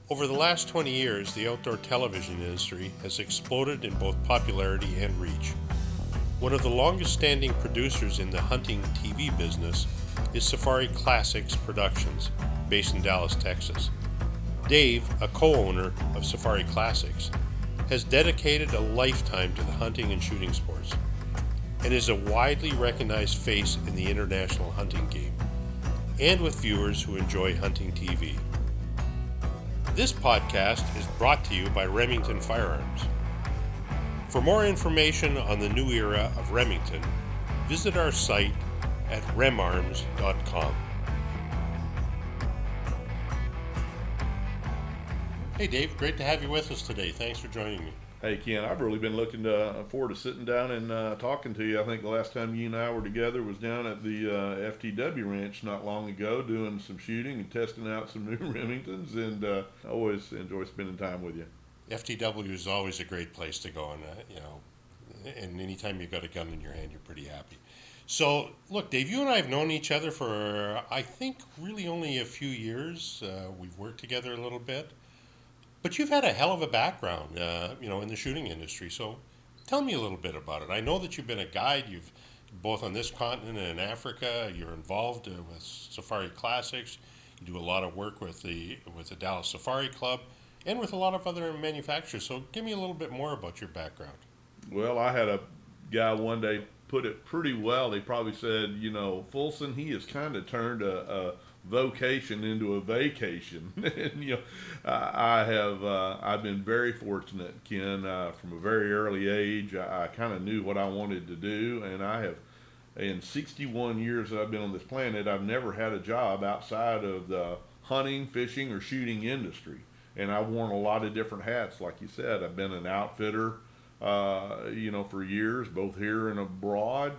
Over the last 20 years, the outdoor television industry has exploded in both popularity and reach. One of the longest standing producers in the hunting TV business is Safari Classics Productions, based in Dallas, Texas. Dave, a co-owner of Safari Classics, has dedicated a lifetime to the hunting and shooting sports, and is a widely recognized face in the international hunting game, and with viewers who enjoy hunting TV. This podcast is brought to you by Remington Firearms. For more information on the new era of Remington, visit our site at remarms.com. Hey Dave, great to have you with us today. Thanks for joining me. Hey Ken, I've really been looking forward to sitting down and talking to you. I think the last time you and I were together was down at the FTW ranch not long ago, doing some shooting and testing out some new Remingtons, and I always enjoy spending time with you. FTW is always a great place to go, and anytime you've got a gun in your hand, you're pretty happy. So, look, Dave, you and I have known each other for, I think, really only a few years. We've worked together a little bit. But you've had a hell of a background, in the shooting industry. So tell me a little bit about it. I know that you've been a guide. You've both on this continent and in Africa. You're involved with Safari Classics. You do a lot of work with the Dallas Safari Club and with a lot of other manufacturers. So give me a little bit more about your background. Well, I had a guy one day put it pretty well. He probably said, Fulson, he has kind of turned a vocation into a vacation. And I've been very fortunate, Ken. From a very early age, I kind of knew what I wanted to do, and I have, in 61 years that I've been on this planet, I've never had a job outside of the hunting, fishing, or shooting industry. And I've worn a lot of different hats, like you said. I've been an outfitter, for years, both here and abroad.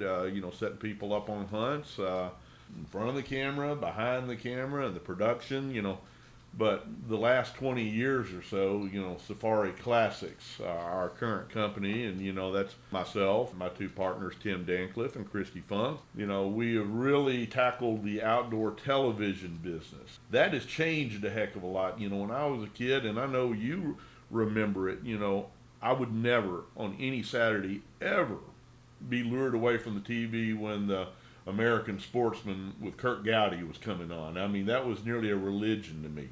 Setting people up on hunts. In front of the camera, behind the camera, and the production, but the last 20 years or so, Safari Classics, our current company, and, that's myself, my two partners, Tim Dancliffe and Christy Funk. We have really tackled the outdoor television business. That has changed a heck of a lot. When I was a kid, and I know you remember it, I would never, on any Saturday, ever be lured away from the TV when the American Sportsman with Kurt Gowdy was coming on. I mean, that was nearly a religion to me.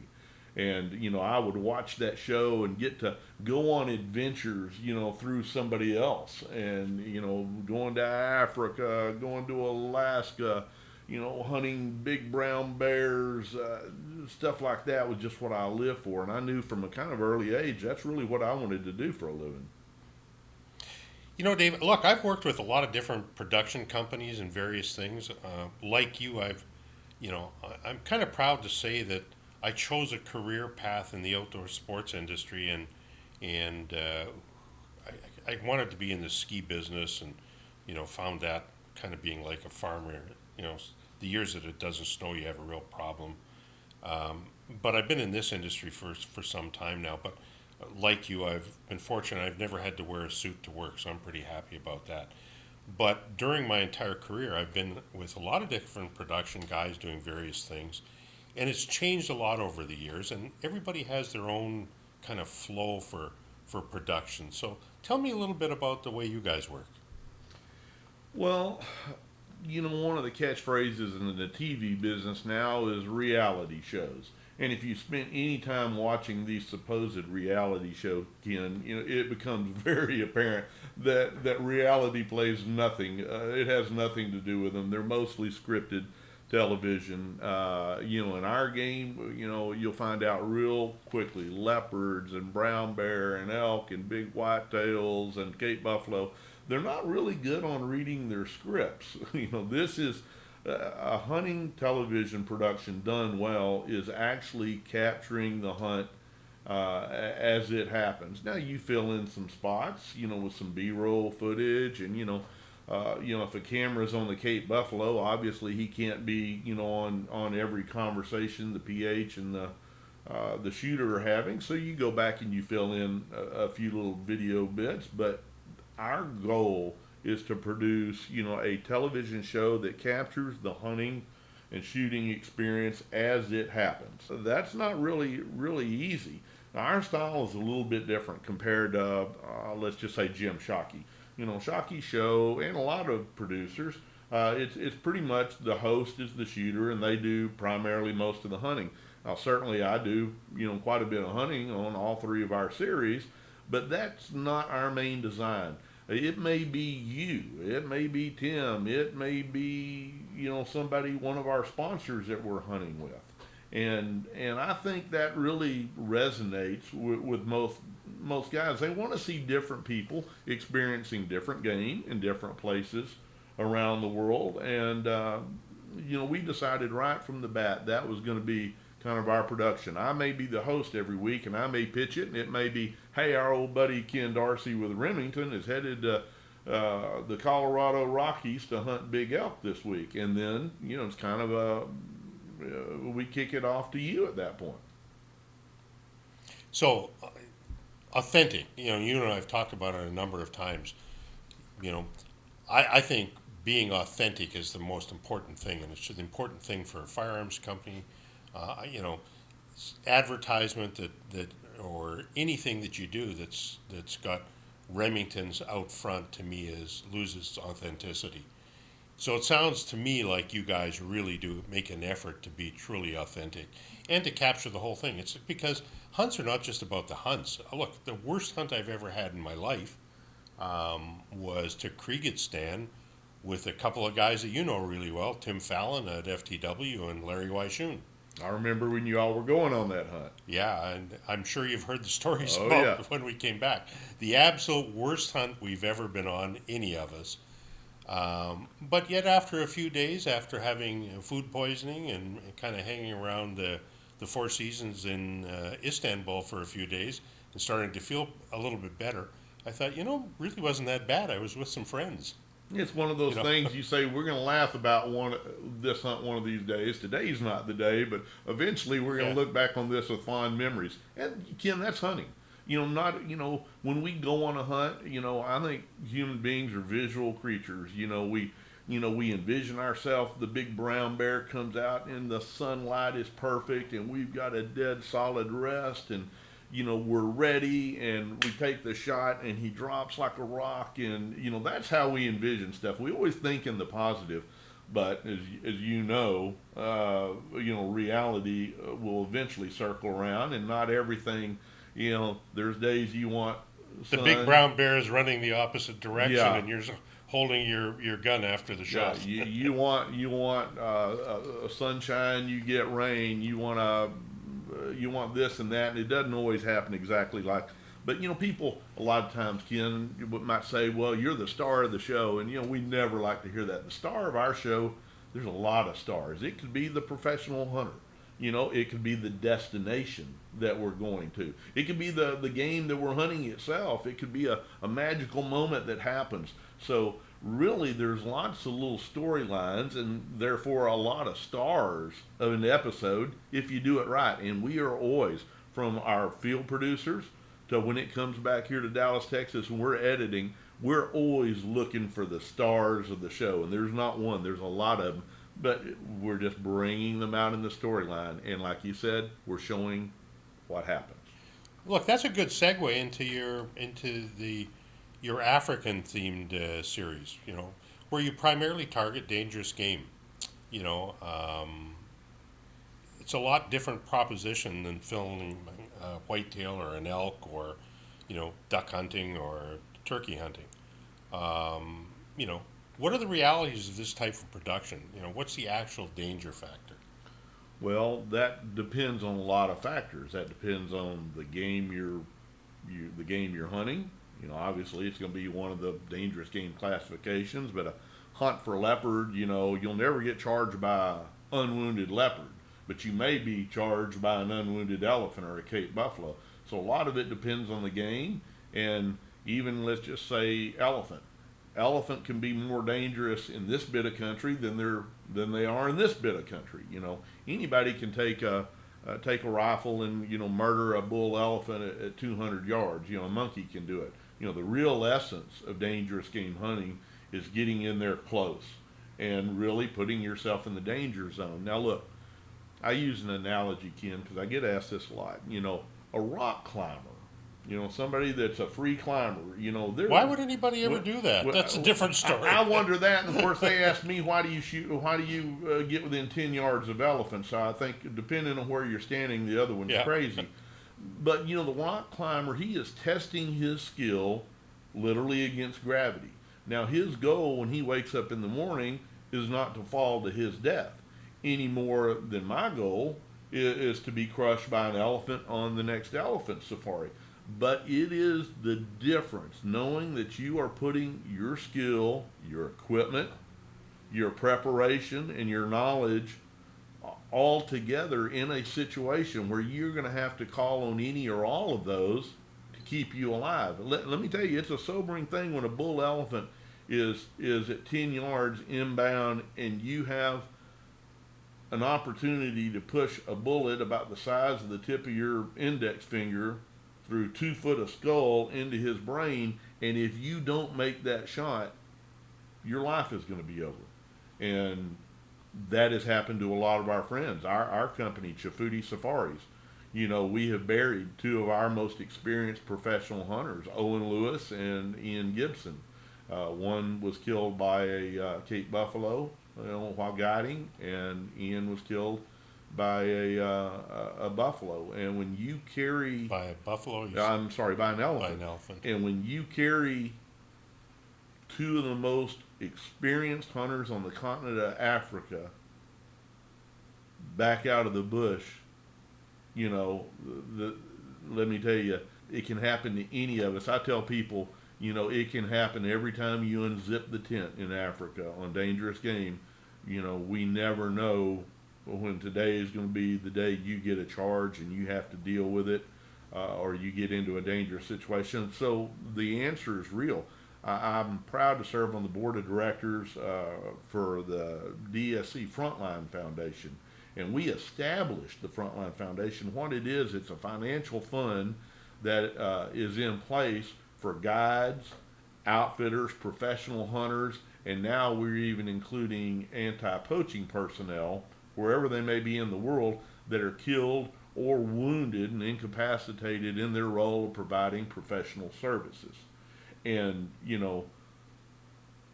And, I would watch that show and get to go on adventures, through somebody else. And, going to Africa, going to Alaska, hunting big brown bears, stuff like that was just what I lived for. And I knew from a kind of early age, that's really what I wanted to do for a living. Dave, look, I've worked with a lot of different production companies and various things. Like you, I'm kind of proud to say that I chose a career path in the outdoor sports industry, and I wanted to be in the ski business, and found that kind of being like a farmer. The years that it doesn't snow, you have a real problem. But I've been in this industry for some time now. But like you, I've been fortunate. I've never had to wear a suit to work, so I'm pretty happy about that. But during my entire career, I've been with a lot of different production guys doing various things, and it's changed a lot over the years, and everybody has their own kind of flow for production. So tell me a little bit about the way you guys work. Well, one of the catchphrases in the TV business now is reality shows. And if you spend any time watching these supposed reality shows, Ken, it becomes very apparent that reality plays nothing. It has nothing to do with them. They're mostly scripted television. In our game, you'll find out real quickly leopards and brown bear and elk and big whitetails and Cape buffalo. They're not really good on reading their scripts. This is a hunting television production done well is actually capturing the hunt as it happens. Now you fill in some spots, with some B-roll footage, and if a camera's on the Cape buffalo, obviously he can't be on every conversation the PH and the shooter are having. So you go back and you fill in a few little video bits, but our goal is to produce, a television show that captures the hunting and shooting experience as it happens. So that's not really easy. Now, our style is a little bit different compared to, let's just say, Jim Shockey. Shockey Show and a lot of producers, it's pretty much the host is the shooter, and they do primarily most of the hunting. Now, certainly I do, quite a bit of hunting on all three of our series, but that's not our main design. It may be you, it may be Tim, it may be, somebody, one of our sponsors that we're hunting with. And I think that really resonates with most guys. They want to see different people experiencing different game in different places around the world. And, we decided right from the bat that was going to be kind of our production. I may be the host every week, and I may pitch it, and it may be, hey, our old buddy Ken Darcy with Remington is headed to the Colorado Rockies to hunt big elk this week. And then, it's kind of we kick it off to you at that point. So, authentic, you and I have talked about it a number of times. I think being authentic is the most important thing, and it's the important thing for a firearms company. Advertisement that or anything that you do that's got Remington's out front, to me, loses authenticity. So it sounds to me like you guys really do make an effort to be truly authentic and to capture the whole thing. It's because hunts are not just about the hunts. Look, the worst hunt I've ever had in my life was to Kriegitstan with a couple of guys that you know really well, Tim Fallon at FTW and Larry Weishuhn. I remember when you all were going on that hunt. Yeah, and I'm sure you've heard the stories Oh, about yeah. when we came back. The absolute worst hunt we've ever been on, any of us. But yet after a few days, after having food poisoning and kind of hanging around the Four Seasons in Istanbul for a few days and starting to feel a little bit better, I thought, really wasn't that bad. I was with some friends. It's one of those things you say, we're going to laugh about this hunt one of these days. Today's not the day, but eventually we're going to look back on this with fond memories. And Ken, that's hunting. When we go on a hunt, I think human beings are visual creatures. We envision ourselves, the big brown bear comes out and the sunlight is perfect and we've got a dead solid rest, and we're ready, and we take the shot and he drops like a rock, and that's how we envision stuff. We always think in the positive, but as reality will eventually circle around, and not everything. There's days you want sun. The big brown bear is running the opposite direction, Yeah. and you're holding your gun after the shot. Yeah, you want sunshine, you get rain, you want this and that, and it doesn't always happen exactly like. But people a lot of times, Ken, might say, "Well, you're the star of the show," and we never like to hear that. The star of our show, there's a lot of stars. It could be the professional hunter. It could be the destination that we're going to. It could be the game that we're hunting itself. It could be a magical moment that happens. So really, there's lots of little storylines, and therefore a lot of stars of an episode if you do it right. And we are always, from our field producers to when it comes back here to Dallas, Texas, and we're editing, we're always looking for the stars of the show. And there's not one, there's a lot of them. But we're just bringing them out in the storyline. And like you said, we're showing what happens. Look, that's a good segue into your African themed series, where you primarily target dangerous game. It's a lot different proposition than filming whitetail or an elk or, duck hunting or turkey hunting. What are the realities of this type of production? What's the actual danger factor? Well, that depends on a lot of factors. That depends on the game you're hunting. Obviously it's going to be one of the dangerous game classifications, but a hunt for leopard, you'll never get charged by an unwounded leopard, but you may be charged by an unwounded elephant or a Cape buffalo. So a lot of it depends on the game, and even let's just say elephant. Elephant can be more dangerous in this bit of country than they are in this bit of country. Anybody can take a rifle and murder a bull elephant at 200 yards. A monkey can do it. The real essence of dangerous game hunting is getting in there close and really putting yourself in the danger zone. Now, look, I use an analogy, Ken, because I get asked this a lot. A rock climber, somebody that's a free climber, they're. Why would anybody ever Well, do that? well, That's a different story. I wonder that, and of course they ask me, why do you shoot? Why do you get within 10 yards of elephants? So I think depending on where you're standing, the other one's Yeah. crazy. But the rock climber, he is testing his skill literally against gravity. Now his goal when he wakes up in the morning is not to fall to his death any more than my goal is to be crushed by an elephant on the next elephant safari. But it is the difference knowing that you are putting your skill, your equipment, your preparation, and your knowledge all together in a situation where you're going to have to call on any or all of those to keep you alive. Let me tell you, it's a sobering thing when a bull elephant is at 10 yards inbound and you have an opportunity to push a bullet about the size of the tip of your index finger through 2 foot of skull into his brain, and if you don't make that shot, your life is going to be over. And that has happened to a lot of our friends. Our company, Chafuti Safaris, we have buried 2 of our most experienced professional hunters, Owen Lewis and Ian Gibson. One was killed by a Cape buffalo while guiding, and Ian was killed by a buffalo. And when you carry By a buffalo? I'm sorry, by an elephant. By an elephant. And when you carry 2 of the most experienced hunters on the continent of Africa back out of the bush, let me tell you, it can happen to any of us. I tell people, it can happen every time you unzip the tent in Africa on dangerous game. We never know when today is going to be the day you get a charge and you have to deal with it, or you get into a dangerous situation. So the answer is real. I'm proud to serve on the board of directors for the DSC Frontline Foundation. And we established the Frontline Foundation. What it is, it's a financial fund that is in place for guides, outfitters, professional hunters, and now we're even including anti-poaching personnel, wherever they may be in the world, that are killed or wounded and incapacitated in their role of providing professional services. And,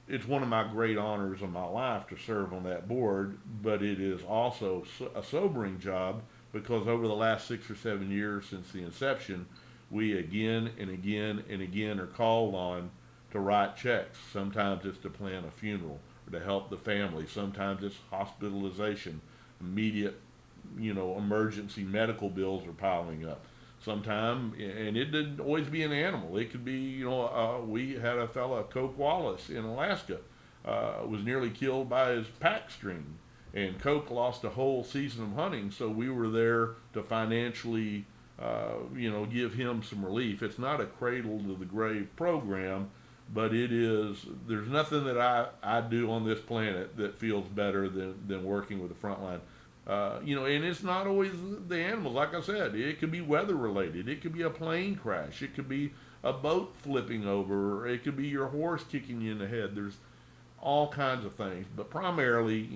it's one of my great honors of my life to serve on that board, but it is also a sobering job because over the last 6 or 7 years since the inception, we again and again and again are called on to write checks. Sometimes it's to plan a funeral or to help the family. Sometimes it's hospitalization, immediate, emergency medical bills are piling up. Sometimes, and it didn't always be an animal. It could be, we had a fella, Coke Wallace in Alaska, was nearly killed by his pack string. And Coke lost a whole season of hunting, so we were there to financially, give him some relief. It's not a cradle to the grave program, but it is, there's nothing that I do on this planet that feels better than working with the Frontline. And it's not always the animals. Like I said, it could be weather related. It could be a plane crash. It could be a boat flipping over. Or it could be your horse kicking you in the head. There's all kinds of things. But primarily,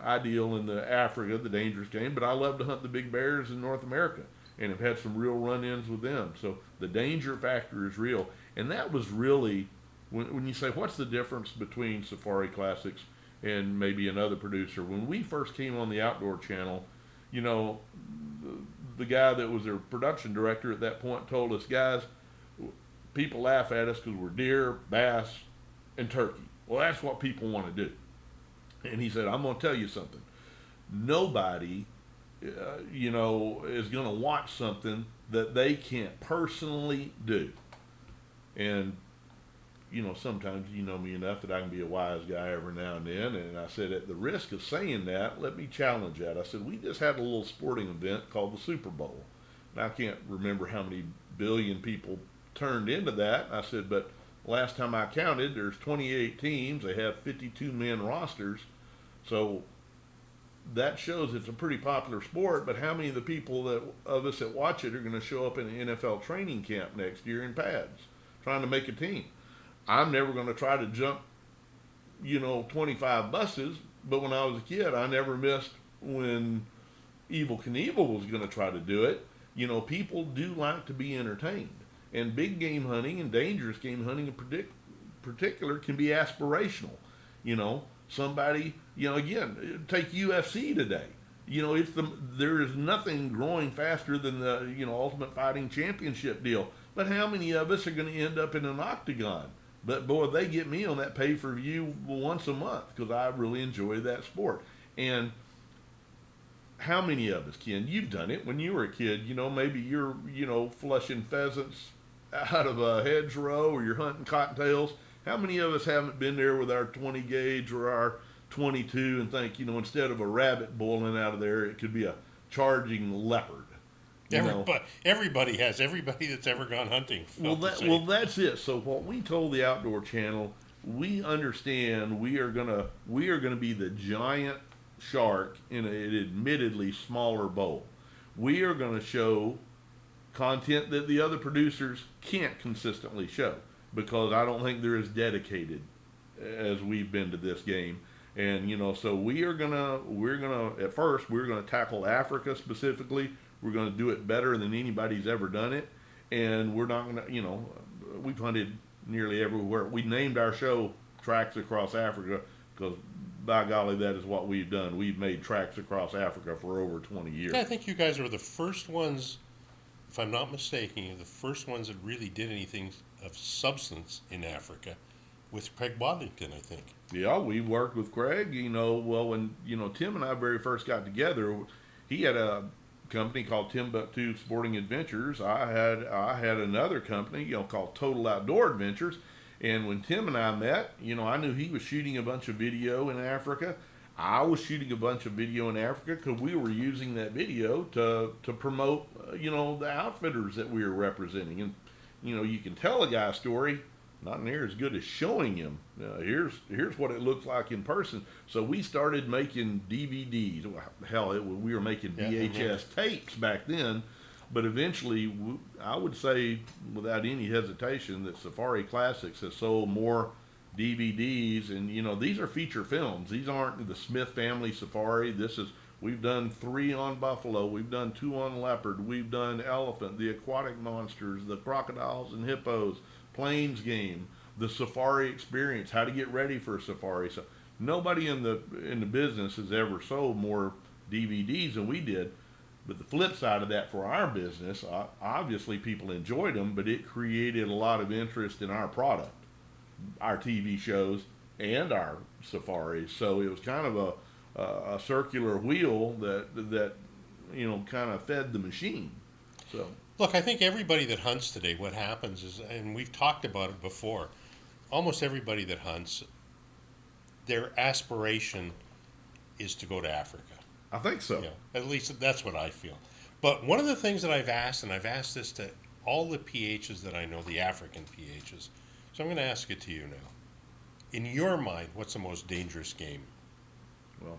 I deal in the Africa, the dangerous game, but I love to hunt the big bears in North America and have had some real run-ins with them. So the danger factor is real. And that was really, when you say, what's the difference between Safari Classics and maybe another producer? When we first came on the Outdoor Channel, the guy that was their production director at that point told us, guys, people laugh at us because we're deer, bass, and turkey. Well, that's what people want to do. And he said, I'm going to tell you something. Nobody, is going to watch something that they can't personally do. And sometimes you know me enough that I can be a wise guy every now and then. And I said, at the risk of saying that, let me challenge that. I said, we just had a little sporting event called the Super Bowl. And I can't remember how many billion people turned into that. I said, but last time I counted, there's 28 teams. They have 52-man rosters. So that shows it's a pretty popular sport. But how many of the people of us that watch it are going to show up in an NFL training camp next year in pads, trying to make a team? I'm never going to try to jump, 25 buses. But when I was a kid, I never missed when Evil Knievel was going to try to do it. People do like to be entertained. And big game hunting and dangerous game hunting in particular can be aspirational. Somebody, again, take UFC today. There is nothing growing faster than the Ultimate Fighting Championship deal. But how many of us are going to end up in an octagon? But boy, they get me on that pay-per-view once a month because I really enjoy that sport. And how many of us, Ken, you've done it when you were a kid, maybe you're, flushing pheasants out of a hedgerow or you're hunting cottontails. How many of us haven't been there with our 20 gauge or our 22 and think, instead of a rabbit boiling out of there, it could be a charging leopard? Everybody has. Everybody that's ever gone hunting. That's it. So what we told the Outdoor Channel, we understand we are gonna be the giant shark in an admittedly smaller bowl. We are gonna show content that the other producers can't consistently show because I don't think they're as dedicated as we've been to this game. And so we're gonna at first we're gonna tackle Africa specifically. We're going to do it better than anybody's ever done it. And we're not going to, we've hunted nearly everywhere. We named our show Tracks Across Africa because, by golly, that is what we've done. We've made tracks across Africa for over 20 years. Yeah, I think you guys were the first ones, if I'm not mistaken, the first ones that really did anything of substance in Africa with Craig Bodlington, I think. Yeah, we worked with Craig. When, Tim and I very first got together, he had a company called Timbuktu Sporting Adventures. I had another company, called Total Outdoor Adventures. And when Tim and I met, I knew he was shooting a bunch of video in Africa. I was shooting a bunch of video in Africa because we were using that video to promote, the outfitters that we were representing. And, you can tell a guy a story, not near as good as showing him. Here's what it looks like in person. So we started making DVDs. Hell, we were making VHS tapes back then. But eventually, I would say, without any hesitation, that Safari Classics has sold more DVDs. And, these are feature films. These aren't the Smith family safari. We've done 3 on buffalo. We've done 2 on leopard. We've done elephant, the aquatic monsters, the crocodiles and hippos, plains game, the safari experience, how to get ready for a safari. So nobody in the business has ever sold more DVDs than we did. But the flip side of that for our business, obviously people enjoyed them, but it created a lot of interest in our product, our TV shows, and our safaris. So it was kind of a circular wheel that kind of fed the machine. So. Look, I think everybody that hunts today, what happens is, and we've talked about it before, almost everybody that hunts, their aspiration is to go to Africa. I think so. At least that's what I feel. But one of the things that I've asked, and I've asked this to all the PHs that I know, the African PHs, so I'm going to ask it to you now. In your mind, what's the most dangerous game? Well,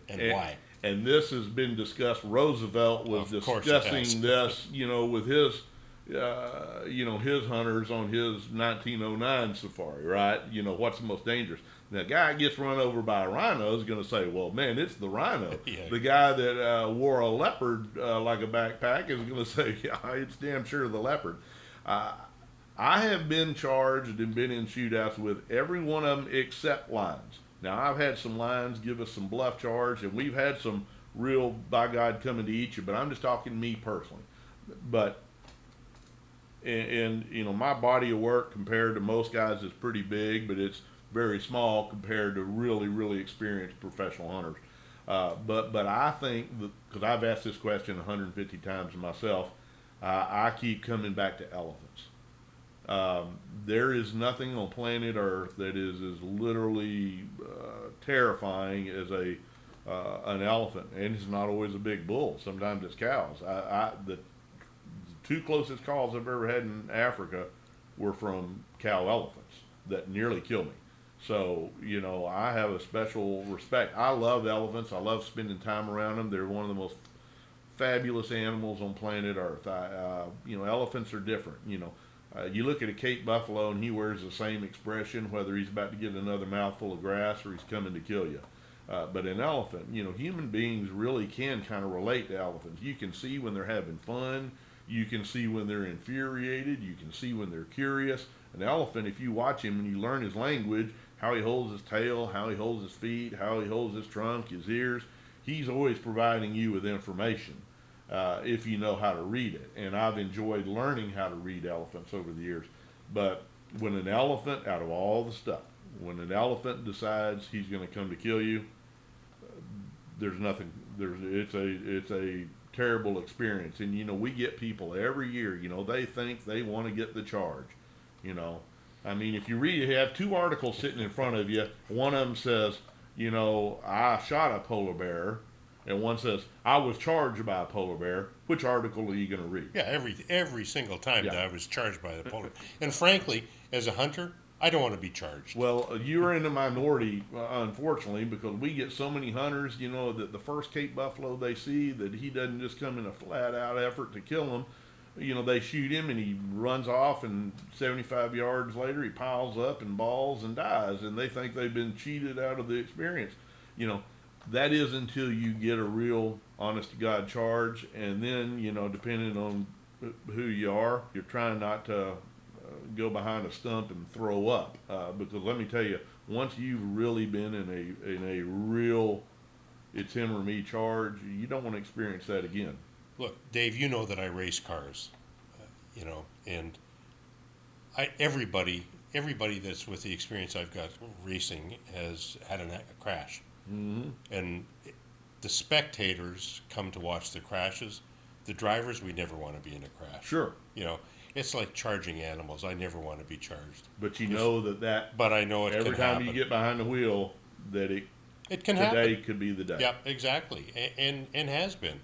and why? And this has been discussed. Roosevelt was discussing this, with his, his hunters on his 1909 safari, right? What's the most dangerous? The guy gets run over by a rhino is going to say, well, man, it's the rhino. Yeah. The guy that wore a leopard like a backpack is going to say, yeah, it's damn sure the leopard. I have been charged and been in shootouts with every one of them except lines. Now, I've had some lines give us some bluff charge, and we've had some real, by God, coming to eat you, but I'm just talking me personally. But, and my body of work compared to most guys is pretty big, but it's very small compared to really, really experienced professional hunters. But I think, because I've asked this question 150 times myself, I keep coming back to elephants. There is nothing on planet Earth that is as literally terrifying as an elephant, and it's not always a big bull. Sometimes it's cows. The 2 closest calls I've ever had in Africa were from cow elephants that nearly killed me. So I have a special respect. I love elephants. I love spending time around them. They're one of the most fabulous animals on planet Earth. Elephants are different. You look at a Cape buffalo and he wears the same expression, whether he's about to get another mouthful of grass or he's coming to kill you. But an elephant, human beings really can kind of relate to elephants. You can see when they're having fun. You can see when they're infuriated. You can see when they're curious. An elephant, if you watch him and you learn his language, how he holds his tail, how he holds his feet, how he holds his trunk, his ears, he's always providing you with information if you know how to read it. And I've enjoyed learning how to read elephants over the years. But when an elephant, out of all the stuff, when an elephant decides he's going to come to kill you, there's nothing. It's a terrible experience. And we get people every year. They think they want to get the charge. I mean, if you read, you have two articles sitting in front of you. One of them says, I shot a polar bear, and one says I was charged by a polar bear. Which article are you going to read? Yeah, every single time that I was charged by the polar. And frankly, as a hunter, I don't want to be charged. Well, you're in the minority, unfortunately, because we get so many hunters, that the first Cape buffalo they see, that he doesn't just come in a flat-out effort to kill them. They shoot him and he runs off, and 75 yards later he piles up and balls and dies, and they think they've been cheated out of the experience. That is until you get a real honest-to-God charge, and then, depending on who you are, you're trying not to go behind a stump and throw up, because let me tell you, once you've really been in a real it's him or me charge, you don't want to experience that again. Look, Dave, you know that I race cars, and everybody that's with the experience I've got racing has had a crash. Mm-hmm. And the spectators come to watch the crashes. The drivers, we never want to be in a crash. Sure. It's like charging animals. I never want to be charged. But you know that. But I know it can happen. Every time you get behind the wheel, that it can happen. Today could be the day. Yeah, exactly, and has been.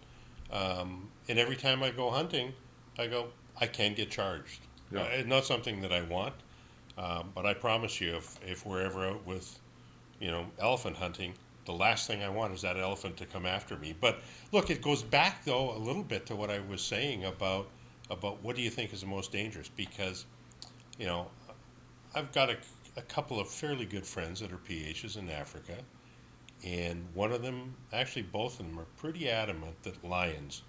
And every time I go hunting, I can get charged. Yeah. It's not something that I want, but I promise you, if we're ever out with, elephant hunting, the last thing I want is that elephant to come after me. But look, it goes back though a little bit to what I was saying about what do you think is the most dangerous? Because, I've got a couple of fairly good friends that are PHs in Africa, and one of them, actually both of them, are pretty adamant that lions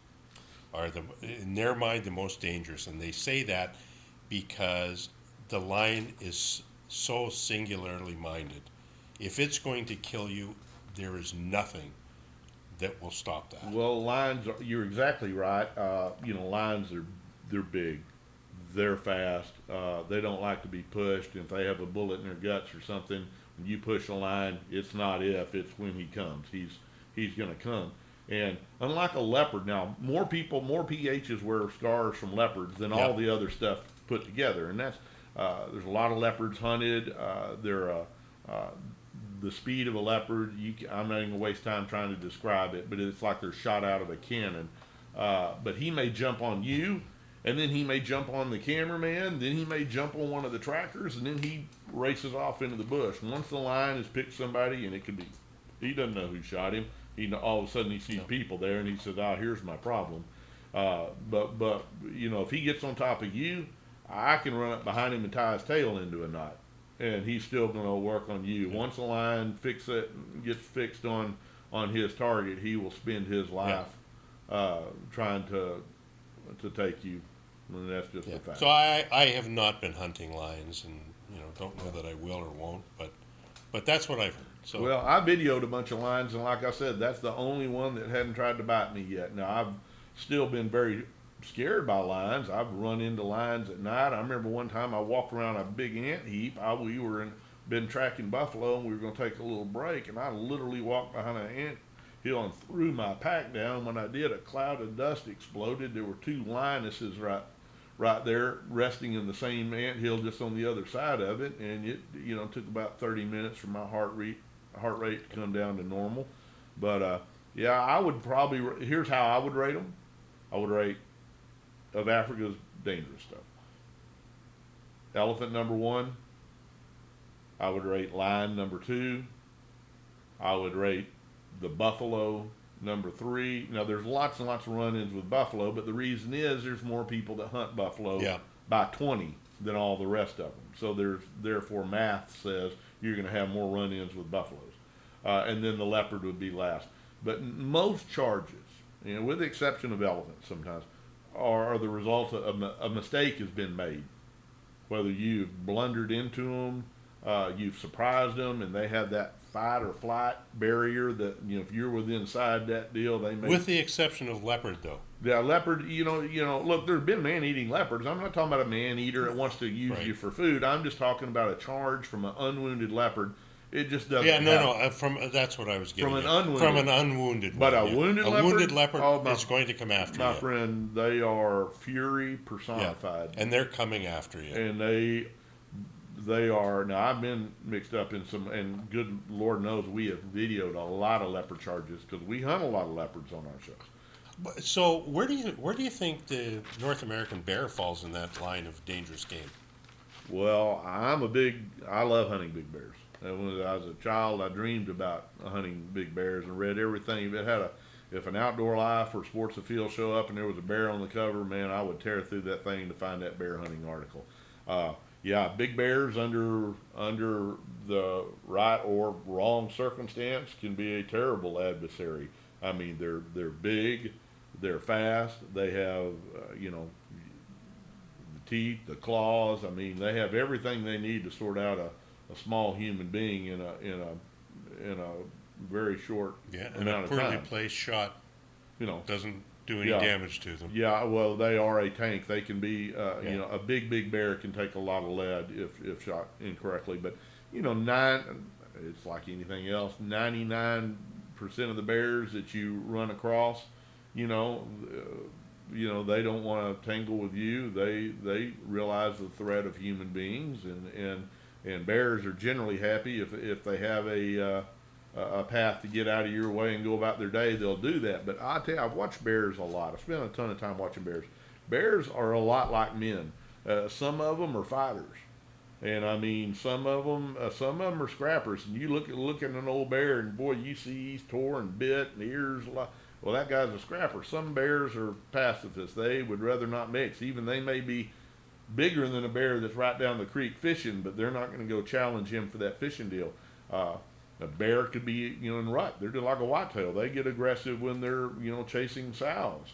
are in their mind the most dangerous, and they say that because the lion is so singularly minded. If it's going to kill you, there is nothing that will stop that. Well, lions, you're exactly right. Lions they're big, they're fast. They don't like to be pushed. If they have a bullet in their guts or something, when you push a lion, it's not if, it's when he comes. He's going to come. And unlike a leopard, now more PHs wear scars from leopards than all the other stuff put together, and that's there's a lot of leopards hunted. The speed of a leopard, I'm not even gonna waste time trying to describe it, but it's like they're shot out of a cannon. But he may jump on you, and then he may jump on the cameraman, then he may jump on one of the trackers, and then he races off into the bush. Once the lion has picked somebody, and it could be, he doesn't know who shot him. All of a sudden he sees people there, and he says, here's my problem. But if he gets on top of you, I can run up behind him and tie his tail into a knot, and he's still going to work on you. Once the lion gets fixed on his target, he will spend his life trying to take you. And that's just a fact. So I have not been hunting lions, and don't know that I will or won't, but that's what I've heard. So, well, I videoed a bunch of lions, and like I said, that's the only one that hadn't tried to bite me yet. Now, I've still been very scared by lions. I've run into lions at night. I remember one time I walked around a big ant heap. We been tracking buffalo, and we were going to take a little break, and I literally walked behind an ant hill and threw my pack down. When I did, a cloud of dust exploded. There were two lionesses right there resting in the same ant hill just on the other side of it, and it took about 30 minutes for my heart rate to come down to normal. But I would probably, here's how I would rate them. I would rate, of Africa's dangerous stuff, elephant number 1. I would rate lion number 2. I would rate the buffalo number 3. Now, there's lots and lots of run-ins with buffalo, but the reason is there's more people that hunt buffalo by 20 than all the rest of them. So therefore math says you're going to have more run-ins with buffaloes, and then the leopard would be last. But most charges, with the exception of elephants, sometimes are the result of a mistake has been made. Whether you've blundered into them, you've surprised them, and they have that fight or flight barrier that if you're within inside that deal, they may. With the exception of leopard, though. Yeah, leopard. Look, there's been man-eating leopards. I'm not talking about a man-eater that wants to use you for food. I'm just talking about a charge from an unwounded leopard. It just doesn't. Yeah, no. That's what I was getting from an unwounded. But one, wounded a leopard. wounded leopard is going to come after you. My friend, they are fury personified, and they're coming after you. And they are. Now, I've been mixed up in some, and good Lord knows we have videoed a lot of leopard charges because we hunt a lot of leopards on our shows. So where do you think the North American bear falls in that line of dangerous game? Well, I love hunting big bears. And when I was a child, I dreamed about hunting big bears and read everything. If an Outdoor Life or Sports Afield show up and there was a bear on the cover, man, I would tear through that thing to find that bear hunting article. Yeah, big bears under the right or wrong circumstance can be a terrible adversary. I mean, they're big, they're fast, they have the teeth, the claws. I mean, they have everything they need to sort out a small human being in a very short amount of time. And a poorly placed shot, doesn't do any damage to them. Yeah, well, they are a tank. They can be, a big bear can take a lot of lead if shot incorrectly. But it's like anything else. 99% of the bears that you run across, they don't want to tangle with you. They realize the threat of human beings, and bears are generally happy if they have a path to get out of your way and go about their day, they'll do that. But I tell you, I've watched bears a lot. I've spent a ton of time watching bears. Bears are a lot like men. Some of them are fighters, and I mean some of them are scrappers. And you look at an old bear, and boy, you see he's tore and bit and ears. Well, that guy's a scrapper. Some bears are pacifists. They would rather not mix. Even they may be bigger than a bear that's right down the creek fishing, but they're not going to go challenge him for that fishing deal. A bear could be, in rut. They're just like a whitetail. They get aggressive when they're, chasing sows.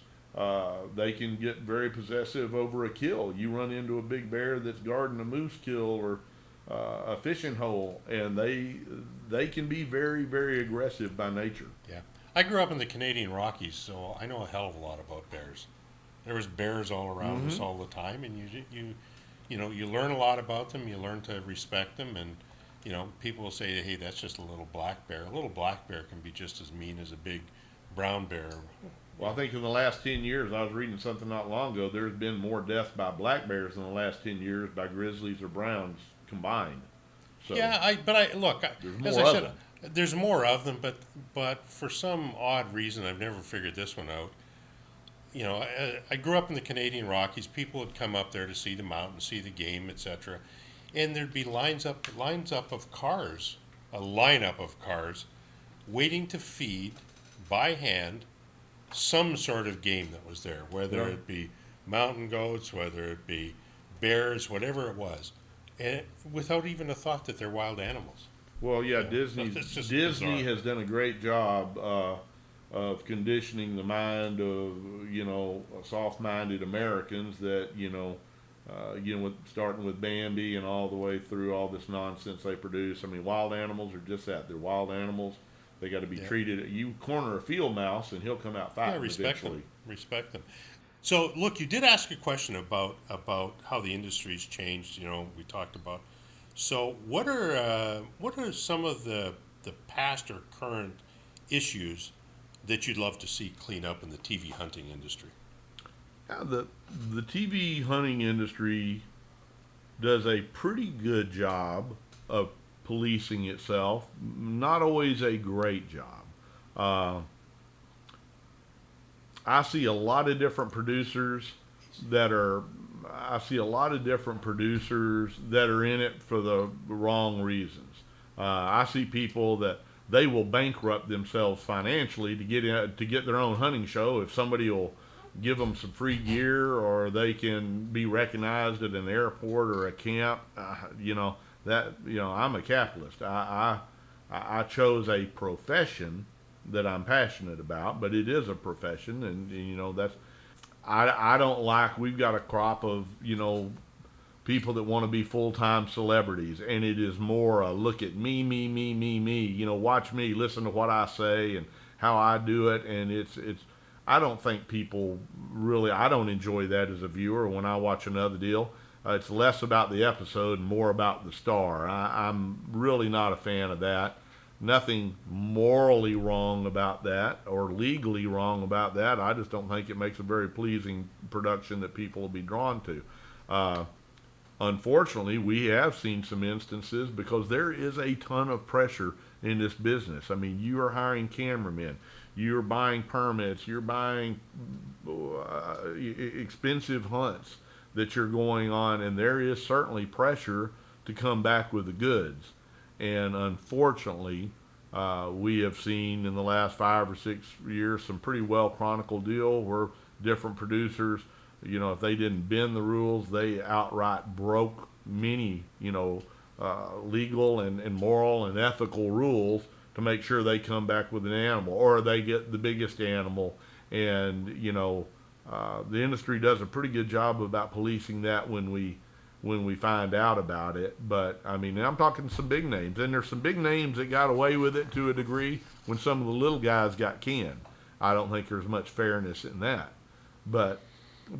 They can get very possessive over a kill. You run into a big bear that's guarding a moose kill or a fishing hole, and they can be very, very aggressive by nature. Yeah, I grew up in the Canadian Rockies, so I know a hell of a lot about bears. There was bears all around us all the time, and you learn a lot about them. You learn to respect them, and people will say, hey, that's just a little black bear. A little black bear can be just as mean as a big brown bear. Well, I think in the last 10 years, I was reading something not long ago, there's been more deaths by black bears in the last 10 years by grizzlies or browns combined. So, yeah, look, as I said, there's more of them, but for some odd reason, I've never figured this one out. I grew up in the Canadian Rockies. People would come up there to see the mountain, see the game, etc. And there'd be lines up of cars, a lineup of cars, waiting to feed by hand some sort of game that was there, whether it be mountain goats, whether it be bears, whatever it was, and without even a thought that they're wild animals. Well, yeah, Disney has done a great job of conditioning the mind of soft-minded Americans that starting with Bambi and all the way through all this nonsense they produce. I mean, wild animals are just that. They're wild animals. They got to be treated. You corner a field mouse and he'll come out fighting eventually. Respect them. So, look, you did ask a question about how the industry's changed. We talked about. So, what are some of the past or current issues that you'd love to see clean up in the TV hunting industry? The TV hunting industry does a pretty good job of policing itself. Not always a great job. I see a lot of different producers that are in it for the wrong reasons. I see people that they will bankrupt themselves financially to get their own hunting show if somebody will give them some free gear, or they can be recognized at an airport or a camp. I'm a capitalist. I chose a profession that I'm passionate about, but it is a profession, and that's. I don't like. We've got a crop of people that want to be full-time celebrities, and it is more a look at me, me, me, me, me. Watch me, listen to what I say and how I do it, and it's. I don't think people really. I don't enjoy that as a viewer when I watch another deal. It's less about the episode and more about the star. I'm really not a fan of that. Nothing morally wrong about that or legally wrong about that. I just don't think it makes a very pleasing production that people will be drawn to. Unfortunately, we have seen some instances because there is a ton of pressure in this business. I mean, you are hiring cameramen, you're buying permits, you're buying expensive hunts that you're going on, and there is certainly pressure to come back with the goods. And unfortunately, we have seen in the last 5 or 6 years some pretty well chronicled deal where different producers, if they didn't bend the rules, they outright broke many, legal and moral and ethical rules to make sure they come back with an animal, or they get the biggest animal. And the industry does a pretty good job about policing that when we find out about it. But I mean, I'm talking some big names, and there's some big names that got away with it to a degree when some of the little guys got canned. I don't think there's much fairness in that. But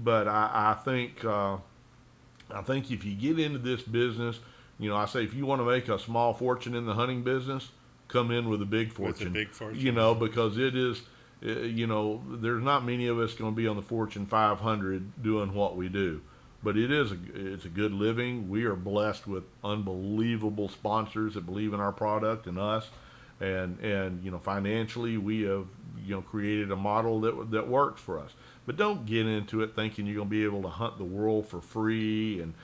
I think if you get into this business, I say if you want to make a small fortune in the hunting business, come in with a big fortune. With a big fortune. Because it is, there's not many of us going to be on the Fortune 500 doing what we do. But it's a good living. We are blessed with unbelievable sponsors that believe in our product and us, and financially we have created a model that works for us. But don't get into it thinking you're going to be able to hunt the world for free, and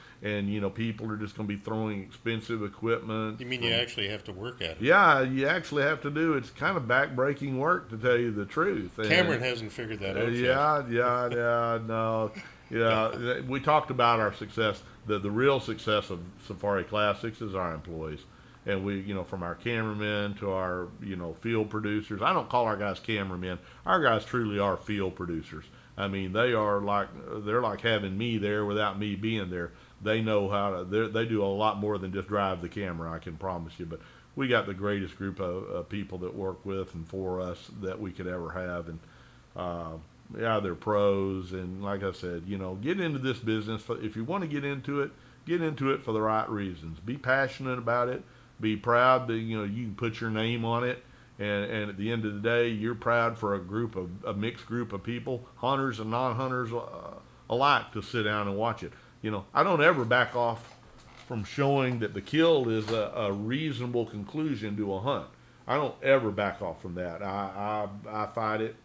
people are just going to be throwing expensive equipment. You mean you actually have to work at it? Yeah, you actually have to do. It's kind of back-breaking work, to tell you the truth. Cameron hasn't figured that out yet. No. Yeah, we talked about our success. The real success of Safari Classics is our employees, and we, from our cameramen to our, field producers. I don't call our guys cameramen. Our guys truly are field producers. I mean, they're like having me there without me being there. They know how to. They do a lot more than just drive the camera, I can promise you. But we got the greatest group of people that work with and for us that we could ever have, and. They're pros, and like I said, get into this business. If you want to get into it for the right reasons. Be passionate about it. Be proud that you can put your name on it, and at the end of the day, you're proud for a mixed group of people, hunters and non-hunters alike, to sit down and watch it. I don't ever back off from showing that the kill is a reasonable conclusion to a hunt. I don't ever back off from that. I fight it.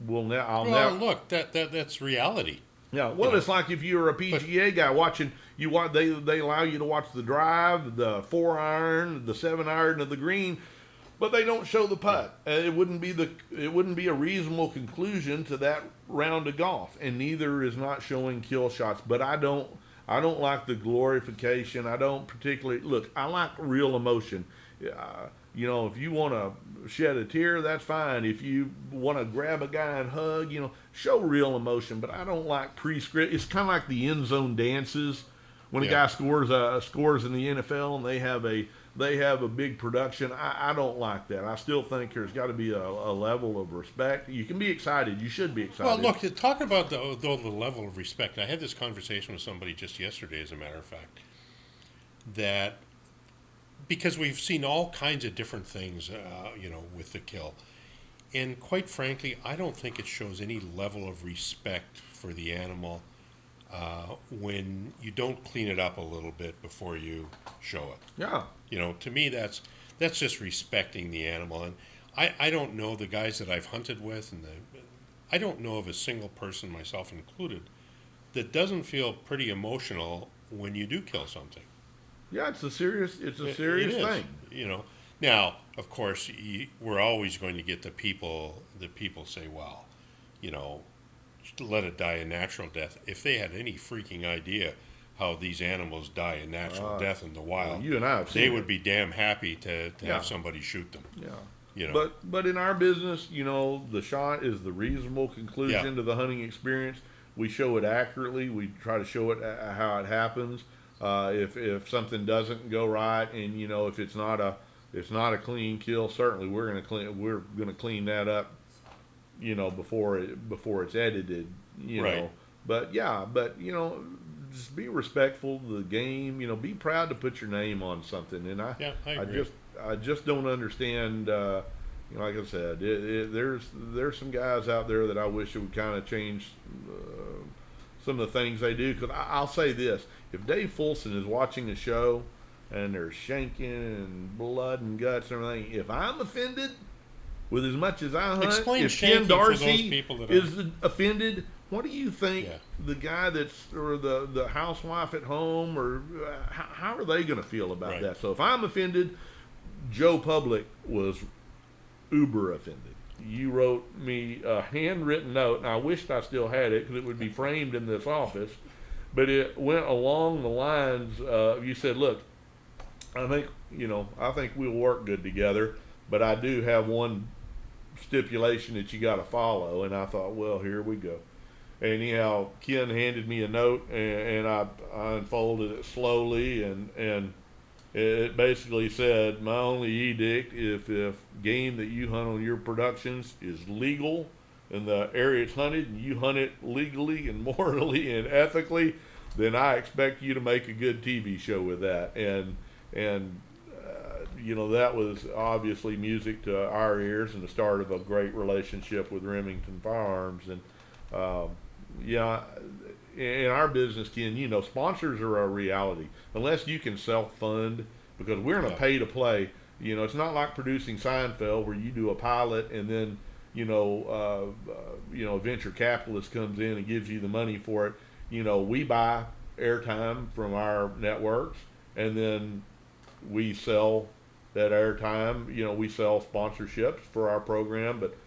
Look, that's reality. Yeah, well, it's like if you're a PGA guy watching, they allow you to watch the drive, the 4-iron, the 7-iron of the green, but they don't show the putt. It wouldn't be a reasonable conclusion to that round of golf, and neither is not showing kill shots. But I don't like the glorification. I don't particularly look. I like real emotion. If you want to shed a tear, that's fine. If you want to grab a guy and hug, show real emotion. But I don't like pre-script. It's kind of like the end zone dances when a guy scores in the NFL and they have a big production. I don't like that. I still think there's got to be a level of respect. You can be excited. You should be excited. Well, look, talk about the level of respect. I had this conversation with somebody just yesterday, as a matter of fact, that. Because we've seen all kinds of different things, with the kill. And quite frankly, I don't think it shows any level of respect for the animal when you don't clean it up a little bit before you show it. Yeah. To me, that's just respecting the animal. And I don't know the guys that I've hunted with, and I don't know of a single person, myself included, that doesn't feel pretty emotional when you do kill something. Yeah, it's a serious thing. Now, of course, we're always going to get the people say, well, you know, let it die a natural death. If they had any freaking idea how these animals die a natural death in the Well, wild, you and I have they seen would it. be damn happy to Yeah. have somebody shoot them. Yeah. You know. But in our business, the shot is the reasonable Yeah. conclusion to the hunting experience. We show it accurately. We try to show it how it happens. If something doesn't go right, and if it's not a clean kill, certainly we're gonna clean that up. Before it's edited. You Right. know, but just be respectful of the game. Be proud to put your name on something. And I Yeah, I I agree. just I just don't understand. Like I said, there's some guys out there that I wish it would kind of change some of the things they do. Because I'll say this: if Dave Fulson is watching a show and there's shanking and blood and guts and everything, if I'm offended with as much as I hunt, Explain if Ken shanking for those Darcy people that is offended, what do you think Yeah. the guy or the housewife at home, or how are they going to feel about Right. that? So if I'm offended, Joe Public was uber offended. You wrote me a handwritten note, and I wished I still had it because it would be framed in this office. But it went along the lines. You said, "Look, I think we'll work good together, but I do have one stipulation that you got to follow." And I thought, well, here we go. Anyhow, Ken handed me a note, and I unfolded it slowly, and it basically said, "My only edict, if game that you hunt on your productions is legal in the area it's hunted, and you hunt it legally and morally and ethically, then I expect you to make a good TV show with that." And that was obviously music to our ears and the start of a great relationship with Remington Firearms. And yeah, in our business, Ken, sponsors are a reality. Unless you can self-fund, because we're in a Yeah. pay-to-play. It's not like producing Seinfeld where you do a pilot and then a venture capitalist comes in and gives you the money for it. We buy airtime from our networks, and then we sell that airtime. We sell sponsorships for our program, but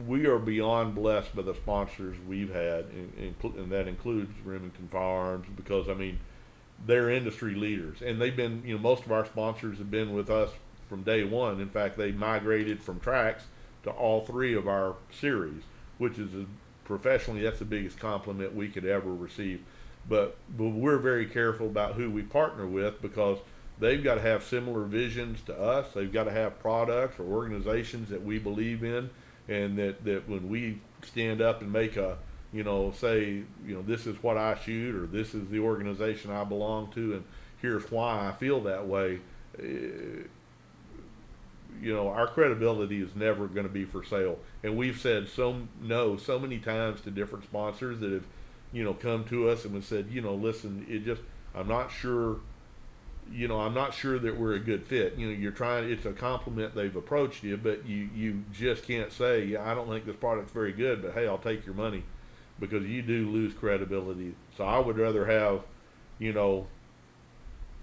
we are beyond blessed by the sponsors we've had, and that includes Remington Firearms, because they're industry leaders, and they've been, most of our sponsors have been with us from day one. In fact, they migrated from tracks to all three of our series, which is professionally, that's the biggest compliment we could ever receive. But we're very careful about who we partner with, because they've got to have similar visions to us. They've got to have products or organizations that we believe in, and that when we stand up and make say, this is what I shoot, or this is the organization I belong to, and here's why I feel that way. Our credibility is never going to be for sale. And we've said so many times to different sponsors that have, come to us and have said, listen, I'm not sure. I'm not sure that we're a good fit. You're trying. It's a compliment they've approached you, but you just can't say, yeah, I don't think this product's very good, but hey, I'll take your money, because you do lose credibility. So I would rather have,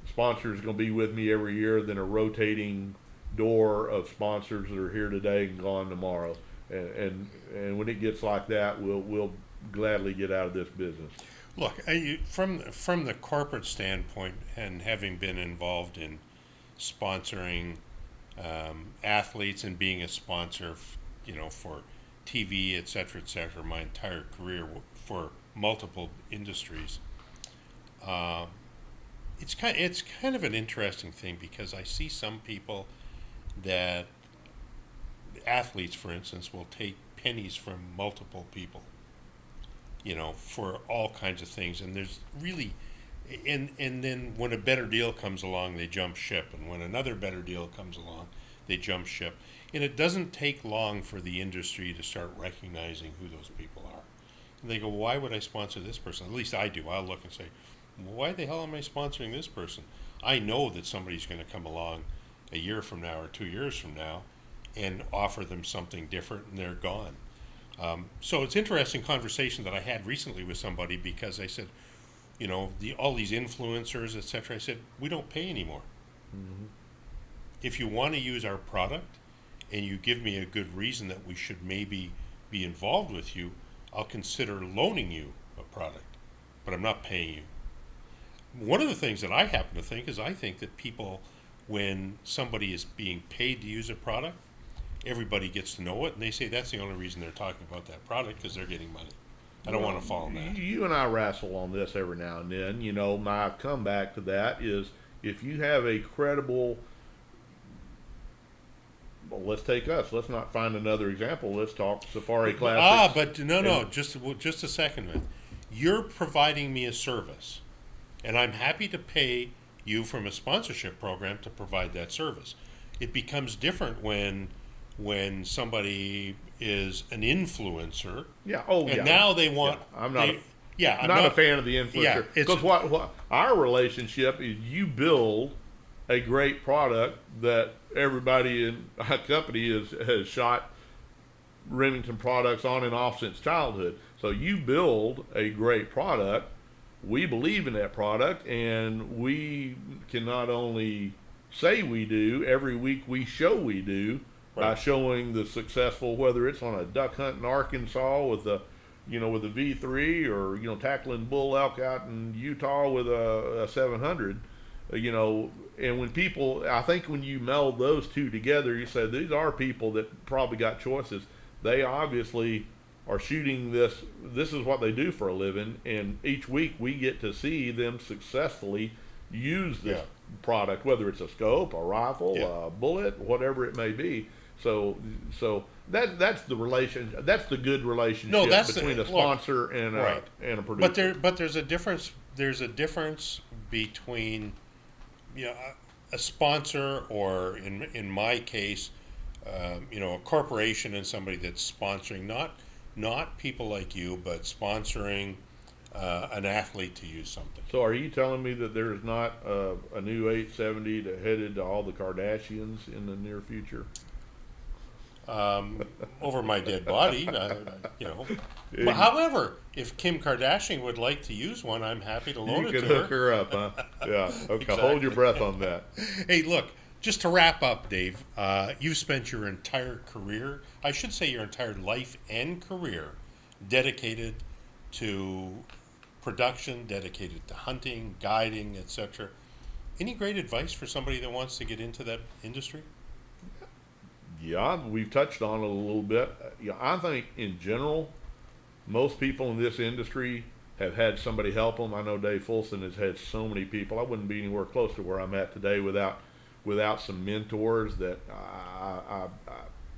sponsors going to be with me every year than a rotating door of sponsors that are here today and gone tomorrow. And when it gets like that, we'll gladly get out of this business. Look, from the corporate standpoint, and having been involved in sponsoring athletes and being a sponsor, for TV, et cetera, my entire career for multiple industries, it's kind of an interesting thing, because I see some people that, athletes, for instance, will take pennies from multiple people, for all kinds of things. And there's really, and then when a better deal comes along, they jump ship. And when another better deal comes along, they jump ship. And it doesn't take long for the industry to start recognizing who those people are. And they go, why would I sponsor this person? At least I do. I'll look and say, why the hell am I sponsoring this person? I know that somebody's going to come along a year from now or 2 years from now and offer them something different, and they're gone. So it's interesting conversation that I had recently with somebody, because I said, all these influencers, etc. I said, we don't pay anymore. Mm-hmm. If you want to use our product, and you give me a good reason that we should maybe be involved with you, I'll consider loaning you a product, but I'm not paying you. One of the things that I happen to think is I think that people, when somebody is being paid to use a product, everybody gets to know it, and they say that's the only reason they're talking about that product because they're getting money. I don't want to fall in that. You and I wrestle on this every now and then. You know, my comeback to that is if you have a credible, well, let's take us. Let's not find another example. Let's talk Safari Classics. But no, just a second, man. You're providing me a service, and I'm happy to pay you from a sponsorship program to provide that service. It becomes different when somebody is an influencer. Yeah. Oh, and yeah. now they want. Yeah. I'm not. I'm not a fan of the influencer. Yeah, because what our relationship is, you build a great product that everybody in our company has shot Remington products on and off since childhood. So you build a great product. We believe in that product, and we can not only say we do, every week we show we do, by showing the successful, whether it's on a duck hunt in Arkansas with a V3, or tackling bull elk out in Utah with a 700, and when people, I think when you meld those two together, you say these are people that probably got choices. They obviously are shooting this. This is what they do for a living, and each week we get to see them successfully use this product, whether it's a scope, a rifle, a bullet, whatever it may be. So that's the relation. That's the good relationship between a sponsor and a producer. But there's a difference. There's a difference between a sponsor, or in my case, a corporation, and somebody that's sponsoring not people like you, but sponsoring an athlete to use something. So are you telling me that there's not a new 870 headed to all the Kardashians in the near future? Over my dead body, But however, if Kim Kardashian would like to use one, I'm happy to loan it to her. You can hook her up, huh? Yeah. Okay. Exactly. Hold your breath on that. Hey, look, just to wrap up, Dave, you've spent your entire career, I should say your entire life and career, dedicated to production, dedicated to hunting, guiding, etc. Any great advice for somebody that wants to get into that industry? Yeah, we've touched on it a little bit. I think in general, most people in this industry have had somebody help them. I know Dave Fulson has had so many people. I wouldn't be anywhere close to where I'm at today without some mentors that I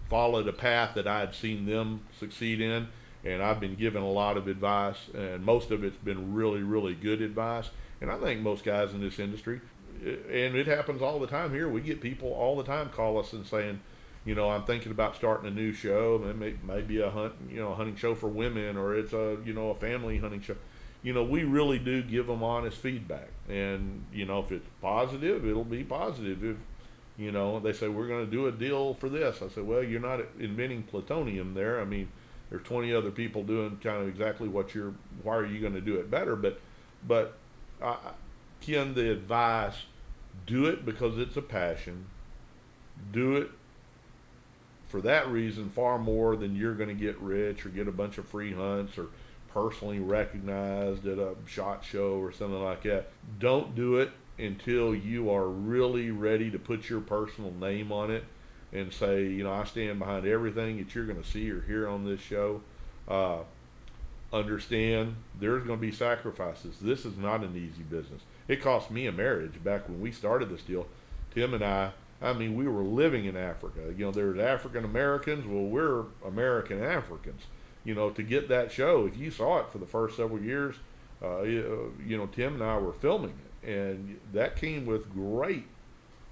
followed a path that I had seen them succeed in, and I've been given a lot of advice, and most of it's been really, really good advice. And I think most guys in this industry, and it happens all the time here, we get people all the time call us and saying, I'm thinking about starting a new show. Maybe a hunting show for women, or it's a family hunting show. We really do give them honest feedback, and if it's positive, it'll be positive. If they say we're going to do a deal for this, I say, well, you're not inventing plutonium there. I mean, there's 20 other people doing kind of exactly why are you going to do it better? But Ken, the advice, do it because it's a passion. Do it for that reason far more than you're going to get rich or get a bunch of free hunts or personally recognized at a SHOT Show or something like that. Don't do it until you are really ready to put your personal name on it and say, I stand behind everything that you're going to see or hear on this show. Understand there's going to be sacrifices. This is not an easy business. It cost me a marriage back when we started this deal. Tim and I mean, we were living in Africa. There's African Americans. Well, we're American Africans. To get that show, if you saw it for the first several years, Tim and I were filming it, and that came with great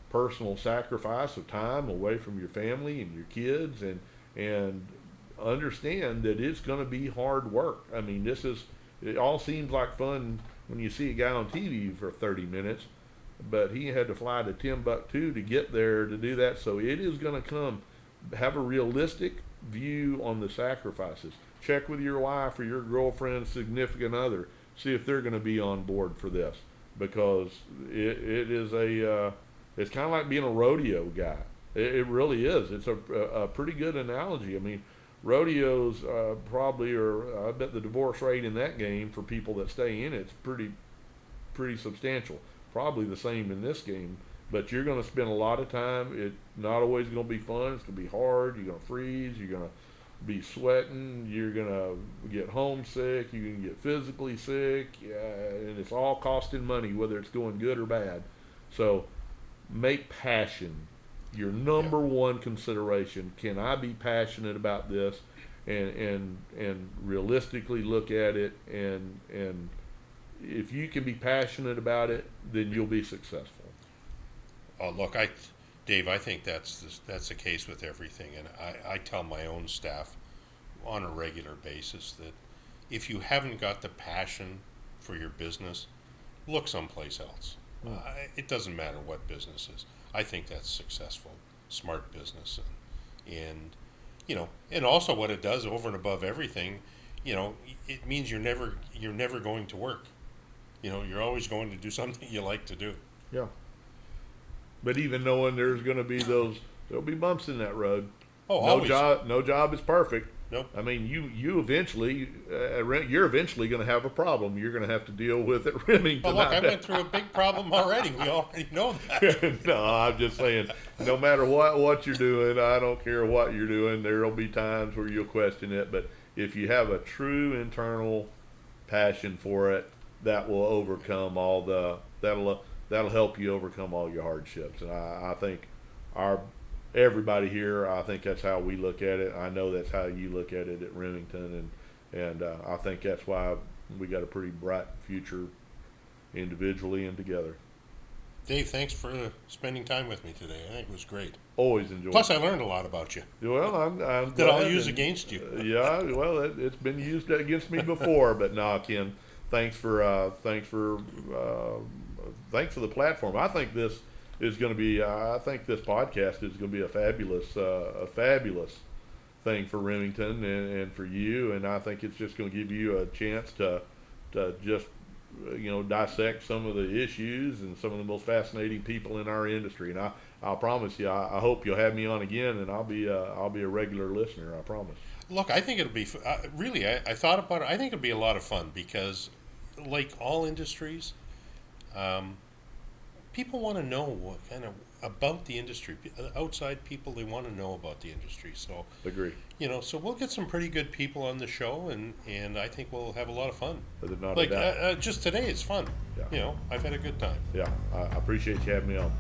personal sacrifice of time away from your family and your kids, and understand that it's going to be hard work. I mean, it all seems like fun when you see a guy on TV for 30 minutes. But he had to fly to Timbuktu to get there to do that. So it is going to come. Have a realistic view on the sacrifices. Check with your wife or your girlfriend, significant other. See if they're going to be on board for this. Because it is it's kind of like being a rodeo guy. It really is. It's a pretty good analogy. I mean, rodeos probably are. I bet the divorce rate in that game for people that stay in it's pretty substantial. Probably the same in this game. But you're going to spend a lot of time. It's not always going to be fun. It's going to be hard. You're going to freeze. You're going to be sweating. You're going to get homesick. You're going to get physically sick. And it's all costing money, whether it's going good or bad. So make passion your number one consideration. Can I be passionate about this, and realistically look at it, and if you can be passionate about it, then you'll be successful. Look, Dave, I think that's the case with everything, and I tell my own staff on a regular basis that if you haven't got the passion for your business, look someplace else. It doesn't matter what business is. I think that's successful, smart business, and and also what it does over and above everything, it means you're never going to work. You're always going to do something you like to do. Yeah. But even knowing there's going to be there'll be bumps in that road. Oh, always. No job is perfect. Nope. I mean, you eventually, you're eventually going to have a problem. You're going to have to deal with at Remington. Well, look, I went through a big problem already. We already know that. No, I'm just saying, no matter what you're doing, I don't care what you're doing, there'll be times where you'll question it. But if you have a true internal passion for it, that will overcome that'll help you overcome all your hardships. And I think everybody here, I think that's how we look at it. I know that's how you look at it at Remington, and I think that's why we got a pretty bright future individually and together. Dave, thanks for spending time with me today. I think it was great. Always enjoyed. Plus, I learned a lot about you. Well, I'm that glad, I'll use against you. Yeah, well, it's been used against me before, but no, Ken, thanks for the platform. I think this is going to be. I think this podcast is going to be a fabulous thing for Remington and for you. And I think it's just going to give you a chance to just dissect some of the issues and some of the most fascinating people in our industry. And I'll promise you, I hope you'll have me on again, and I'll be a regular listener. I promise. Look, I think it'll be really. I thought about it. I think it'll be a lot of fun because, like all industries, people want to know what kind of about the industry. Outside people, they want to know about the industry. So Agree. So we'll get some pretty good people on the show, and I think we'll have a lot of fun. Not like a doubt. just today, it's fun. Yeah. I've had a good time. Yeah, I appreciate you having me on.